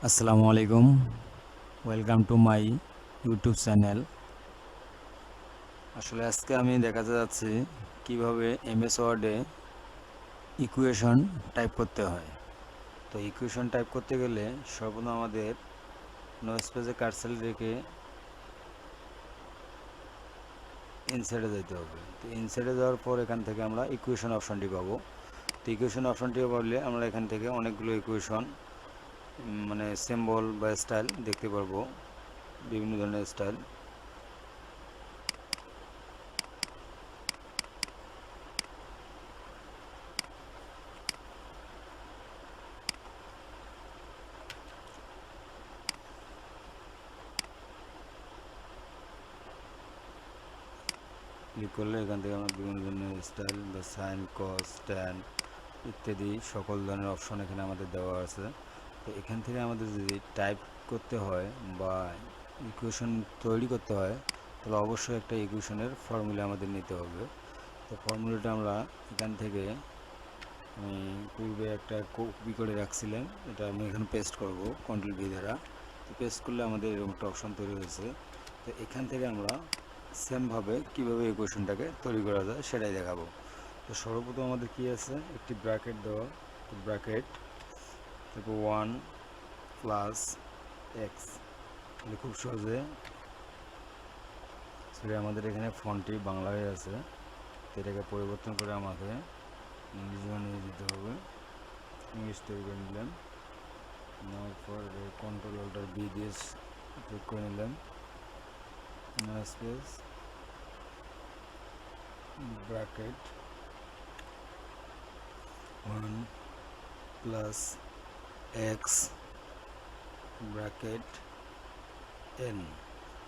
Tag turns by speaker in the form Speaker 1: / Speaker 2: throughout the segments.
Speaker 1: আসসালামু আলাইকুম, welcome to my YouTube channel. আসলে আজকে আমি দেখাতে যাচ্ছি কিভাবে এমএস ওয়ার্ডে ইকুয়েশন টাইপ করতে হয়। তো ইকুয়েশন টাইপ করতে গেলে সর্বপ্রথম আমাদের নো স্পেসে কার্সর রেখে ইনসাইডে যেতে হবে। তো ইনসাইডে যাওয়ার পর এখান থেকে আমরা ইকুয়েশন অপশনটি পাবো। তো ইকুয়েশন অপশনটি পাবলে আমরা এখান থেকে অনেকগুলো ইকুয়েশন মানে সিম্বল বা স্টাইল দেখতে পারবো, বিভিন্ন ধরনের স্টাইল। ক্লিক করলে এখান থেকে আমরা বিভিন্ন ধরনের স্টাইল বা সাইন, কস, ট্যান ইত্যাদি সকল ধরনের অপশন এখানে আমাদের দেওয়া আছে। তো এখান থেকে আমাদের যদি টাইপ করতে হয় বা ইকুয়েশন তৈরি করতে হয়, তাহলে অবশ্যই একটা ইকুয়েশনের ফর্মুলা আমাদের নিতে হবে। তো ফর্মুলাটা আমরা এখান থেকে আমি পূর্বে একটা কপি করে রাখছিলাম, এটা আমি এখানে পেস্ট করব কন্ট্রোল ভি দ্বারা। তো পেস্ট করলে আমাদের এরকম একটা অপশন তৈরি হয়েছে। তো এখান থেকে আমরা সেমভাবে কীভাবে ইকুয়েশনটাকে তৈরি করা যায় সেটাই দেখাবো। তো সর্বপ্রথম আমাদের কি আছে, একটি ব্র্যাকেট দেওয়া। তো ব্র্যাকেট তারপর 1 প্লাস এক্স, খুব সহজে সেটা আমাদের এখানে ফন্টটি বাংলা হয়ে আছে। তো এটাকে পরিবর্তন করে আমাকে ইংলিশ বানিয়ে দিতে হবে। ইংলিশ তৈরি করে নিলাম, নেওয়ার পর কন্ট্রোল অল্টার বি দিয়ে ক্লিক করে নিলাম। No space bracket 1 plus X bracket N.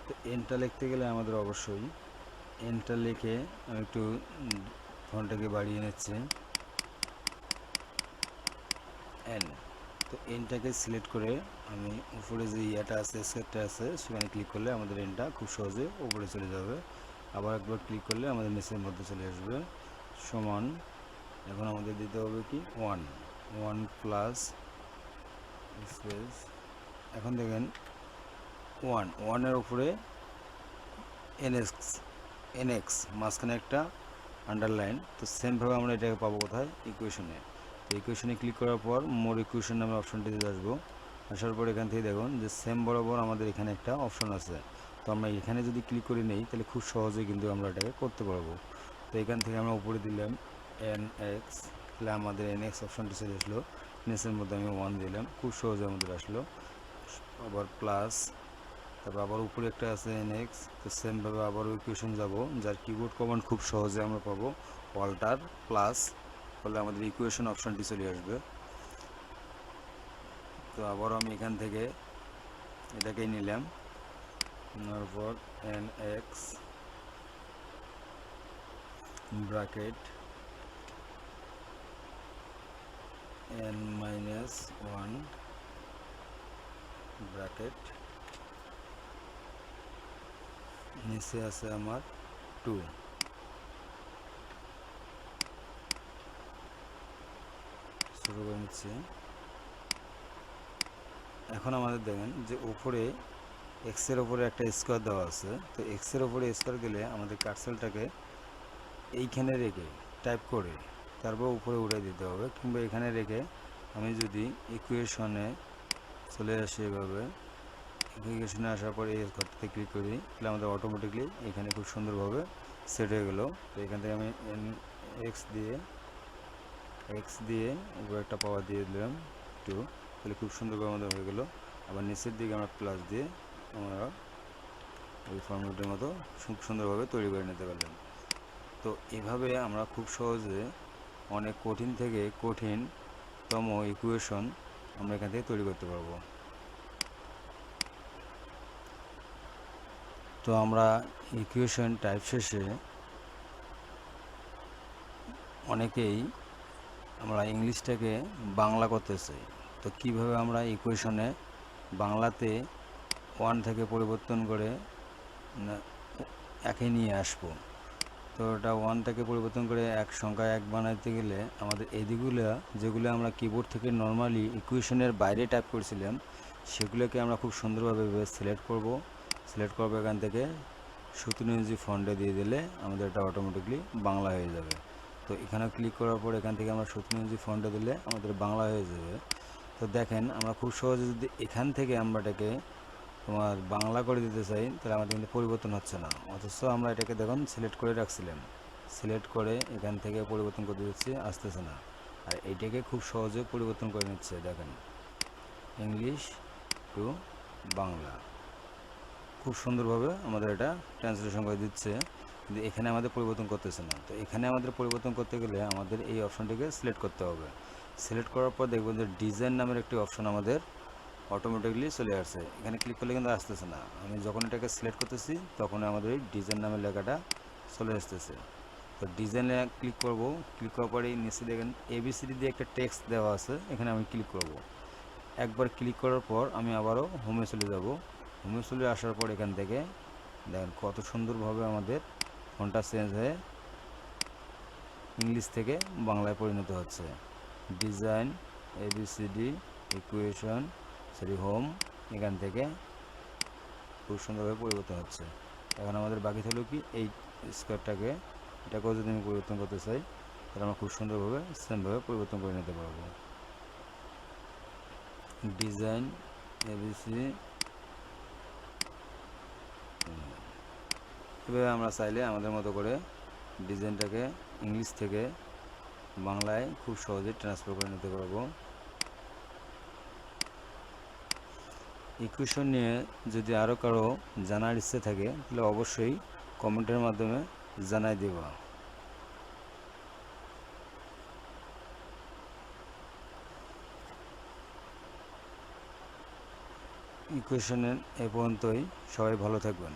Speaker 1: তো এনটা লিখতে গেলে আমাদের অবশ্যই এনটা লিখে আমি একটু ফন্টটাকে বাড়িয়ে নিচ্ছি, এন। তো এনটাকে সিলেক্ট করে আমি উপরে যে ইয়াটা আছে, স্কেপটা আছে, সেখানে ক্লিক করলে আমাদের এনটা খুব সহজে উপরে চলে যাবে। আবার একবার ক্লিক করলে আমাদের নিচের মধ্যে চলে আসবে। সমান এখন আমাদের দিতে হবে কি 1 প্লাস স্পেস। এখন দেখেন 1 এর উপরে এনএক্স মাঝখানে একটা আন্ডারলাইন। তো সেমভাবে আমরা এটাকে পাবো কোথায়, ইকুয়েশনে। তো ইকুয়েশনে ক্লিক করার পর মোর ইকুয়েশন নামের অপশনটিতে আসবো। আসার পর এখান থেকে দেখুন যে সেম বরাবর আমাদের এখানে একটা অপশন আছে। তো আমরা এখানে যদি ক্লিক করে নেই তাহলে খুব সহজেই কিন্তু আমরা এটাকে করতে পারবো। তো এখান থেকে আমরা উপরে দিলাম এনএক্স, তাহলে আমাদের এনএক্স অপশনটি চলে আসলো। নেসের মধ্যে আমি 1 দিলাম, খুব সহজে আমাদের আসলো। আবার প্লাস, তারপর আবার উপরে একটা আছে এনএক্স। তো সেমভাবে আবারও ইকুয়েশন যাব, যার কিবোর্ড কমান্ড খুব সহজে আমরা পাবো অল্টার প্লাস করলে আমাদের ইকুয়েশন অপশনটি চলে আসবে। তো আবারও আমি এখান থেকে এটাকেই নিলাম, নেওয়ার পর এনএক্স ব্র্যাকেট n-1 ব্র্যাকেট, নিচে আছে আমার 2। শুরু করে নিচ্ছি। এখন আমাদের দেখেন যে উপরে এক্সের ওপরে একটা স্কোয়ার দেওয়া আছে। তো এক্সের ওপরে স্কোয়ার গেলে আমাদের কার্সেলটাকে এইখানে রেখে টাইপ করে তারপর উপরে উঠে দিতে হবে, কিংবা এখানে রেখে আমি যদি ইকুয়েশনে চলে আসি, এভাবে ইকুয়েশনে আসার পরে এই ঘরটাতে ক্লিক করি, তাহলে আমাদের অটোমেটিকলি এখানে খুব সুন্দরভাবে সেট হয়ে গেল। তো এখান থেকে আমি এক্স দিয়ে উপরে একটা পাওয়ার দিয়ে দিলাম 2, তাহলে খুব সুন্দরভাবে আমাদের হয়ে গেল। আবার নিচের দিকে আমরা প্লাস দিয়ে আমরা ওই ফর্মুলাটির মতো খুব সুন্দরভাবে তৈরি করে নিতে পারলাম। তো এভাবে আমরা খুব সহজে অনেক কঠিন থেকে কঠিনতম ইকুয়েশন আমরা এখান থেকে তৈরি করতে পারবো। তো আমরা ইকুয়েশন টাইপ শেষে অনেকেই আমরা ইংলিশটাকে বাংলা করতে চাই। তো কিভাবে আমরা ইকুয়েশনে বাংলাতে 1 থেকে পরিবর্তন করে একে নিয়ে আসবো। তো এটা 1 থেকে পরিবর্তন করে এক সংখ্যা 1 বানাইতে গেলে আমাদের এই দিকগুলো যেগুলো আমরা কিবোর্ড থেকে নর্মালি ইকুয়েশনের বাইরে টাইপ করছিলাম, সেগুলোকে আমরা খুব সুন্দরভাবে সিলেক্ট করব। এখান থেকে 17 ইঞ্চি ফন্টে দিয়ে দিলে আমাদের এটা অটোমেটিকলি বাংলা হয়ে যাবে। তো এখানে ক্লিক করার পর এখান থেকে আমরা 17 ইঞ্চি ফন্টে দিলে আমাদের বাংলা হয়ে যাবে। তো দেখেন আমরা খুব সহজে যদি এখান থেকে আমরা এটাকে তোমার বাংলা করে দিতে চাই তাহলে আমাদের কিন্তু পরিবর্তন হচ্ছে না, অথচ আমরা এটাকে দেখুন সিলেক্ট করে রাখছিলাম, সিলেক্ট করে এখান থেকে পরিবর্তন করে দিচ্ছি, আসতেছে না। আর এইটাকে খুব সহজে পরিবর্তন করে নিচ্ছে, দেখেন ইংলিশ টু বাংলা খুব সুন্দরভাবে আমাদের এটা ট্রান্সলেশন করে দিচ্ছে, কিন্তু এখানে আমাদের পরিবর্তন করতেছে না। তো এখানে আমাদের পরিবর্তন করতে গেলে আমাদের এই অপশনটিকে সিলেক্ট করতে হবে। সিলেক্ট করার পর দেখবেন যে ডিজাইন নামের একটি অপশন আমাদের অটোমেটিকলি চলে আসছে, এখানে ক্লিক করলে কিন্তু আসতেছে না। আমি যখন এটাকে সিলেক্ট করতেছি তখন আমাদের এই ডিজাইন নামের লেখাটা চলে আসতেছে। তো ডিজাইনে ক্লিক করব, ক্লিক করার পরে নিচে দেখেন এবিসিডি দিয়ে একটা টেক্সট দেওয়া আছে, এখানে আমি ক্লিক করব। একবার ক্লিক করার পর আমি আবারও হোমে চলে যাব। হোমে চলে আসার পর এখান থেকে দেখেন কত সুন্দরভাবে আমাদের ফন্টটা চেঞ্জ হয়ে ইংলিশ থেকে বাংলায় পরিণত হচ্ছে। ডিজাইন এবিসিডি ইকুয়েশন হোম, এখান থেকে খুব সুন্দরভাবে পরিবর্তন হচ্ছে। এখন আমাদের বাকি থাকলো কি এই স্কোয়ারটাকে, এটাকেও যদি আমি পরিবর্তন করতে চাই তাহলে আমরা খুব সুন্দরভাবে সেমভাবে পরিবর্তন করে নিতে পারবো। ডিজাইন এবিসি, এভাবে আমরা চাইলে আমাদের মতো করে ডিজাইনটাকে ইংলিশ থেকে বাংলায় খুব সহজে ট্রান্সফার করে নিতে পারবো। ইকুয়েশন নিয়ে যদি আরও কারো জানার ইচ্ছে থাকে তাহলে অবশ্যই কমেন্টের মাধ্যমে জানাই দেব। ইকুয়েশনের এ পর্যন্তই, সবাই ভালো থাকবেন।